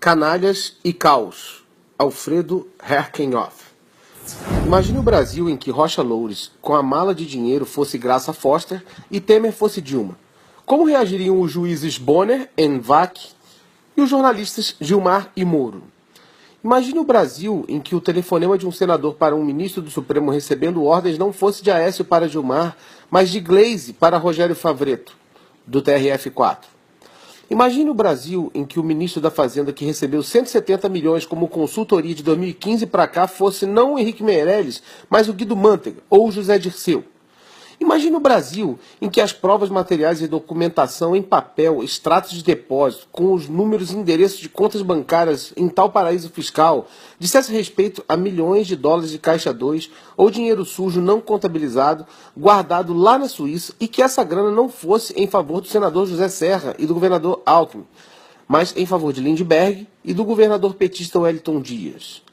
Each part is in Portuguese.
Canalhas e caos. Alfredo Herkenhoff. Imagine o Brasil em que Rocha Loures, com a mala de dinheiro, fosse Graça Foster e Temer fosse Dilma. Como reagiriam os juízes Bonner e Vac e os jornalistas Gilmar e Moro? Imagine o Brasil em que o telefonema de um senador para um ministro do Supremo recebendo ordens não fosse de Aécio para Gilmar, mas de Gleisi para Rogério Favretto, do TRF4. Imagine o Brasil em que o ministro da Fazenda, que recebeu 170 milhões como consultoria de 2015 para cá, fosse não o Henrique Meirelles, mas o Guido Mantega ou o José Dirceu. Imagine o Brasil em que as provas materiais e documentação em papel, extratos de depósito, com os números e endereços de contas bancárias em tal paraíso fiscal, dissesse respeito a milhões de dólares de caixa 2 ou dinheiro sujo não contabilizado, guardado lá na Suíça, e que essa grana não fosse em favor do senador José Serra e do governador Alckmin, mas em favor de Lindbergh e do governador petista Wellington Dias.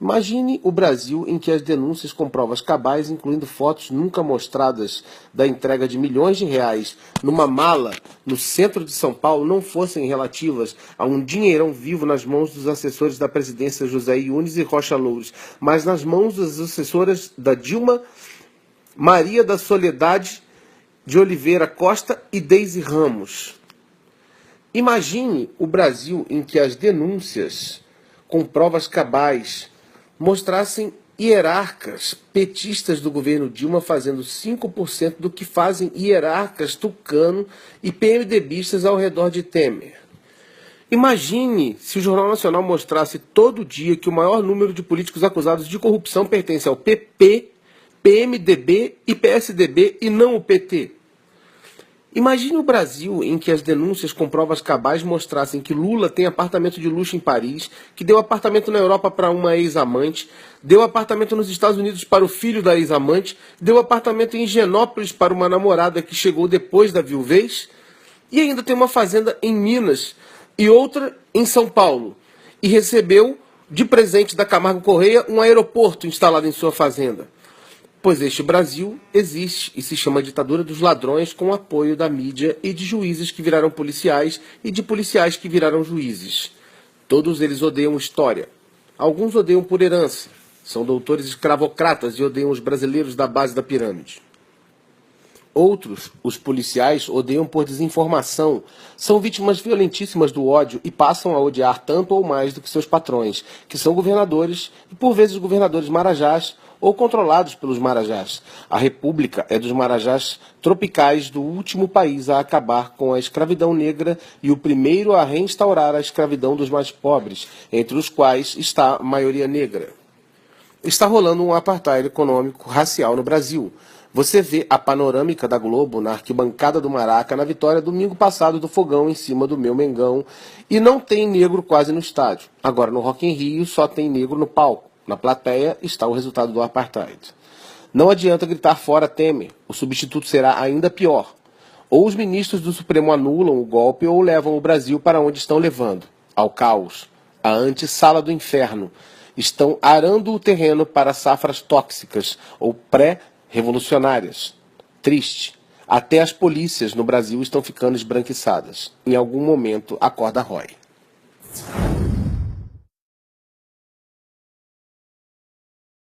Imagine o Brasil em que as denúncias com provas cabais, incluindo fotos nunca mostradas da entrega de milhões de reais numa mala no centro de São Paulo, não fossem relativas a um dinheirão vivo nas mãos dos assessores da presidência José Yunes e Rocha Loures, mas nas mãos das assessoras da Dilma, Maria da Soledade de Oliveira Costa e Deise Ramos. Imagine o Brasil em que as denúncias com provas cabais mostrassem hierarcas petistas do governo Dilma fazendo 5% do que fazem hierarcas tucano e PMDBistas ao redor de Temer. Imagine se o Jornal Nacional mostrasse todo dia que o maior número de políticos acusados de corrupção pertence ao PP, PMDB e PSDB e não o PT. Imagine o Brasil em que as denúncias com provas cabais mostrassem que Lula tem apartamento de luxo em Paris, que deu apartamento na Europa para uma ex-amante, deu apartamento nos Estados Unidos para o filho da ex-amante, deu apartamento em Higienópolis para uma namorada que chegou depois da viuvez, e ainda tem uma fazenda em Minas e outra em São Paulo, e recebeu de presente da Camargo Correia um aeroporto instalado em sua fazenda. Pois este Brasil existe e se chama ditadura dos ladrões, com o apoio da mídia e de juízes que viraram policiais e de policiais que viraram juízes. Todos eles odeiam história. Alguns odeiam por herança. São doutores escravocratas e odeiam os brasileiros da base da pirâmide. Outros, os policiais, odeiam por desinformação. São vítimas violentíssimas do ódio e passam a odiar tanto ou mais do que seus patrões, que são governadores e por vezes governadores marajás, ou controlados pelos marajás. A República é dos marajás tropicais do último país a acabar com a escravidão negra e o primeiro a reinstaurar a escravidão dos mais pobres, entre os quais está a maioria negra. Está rolando um apartheid econômico racial no Brasil. Você vê a panorâmica da Globo na arquibancada do Maraca na vitória domingo passado do Fogão em cima do meu Mengão, e não tem negro quase no estádio. Agora no Rock in Rio só tem negro no palco. Na plateia está o resultado do apartheid. Não adianta gritar fora Temer, o substituto será ainda pior. Ou os ministros do Supremo anulam o golpe ou levam o Brasil para onde estão levando, ao caos, a antessala do inferno. Estão arando o terreno para safras tóxicas ou pré-revolucionárias. Triste. Até as polícias no Brasil estão ficando esbranquiçadas. Em algum momento a corda rói.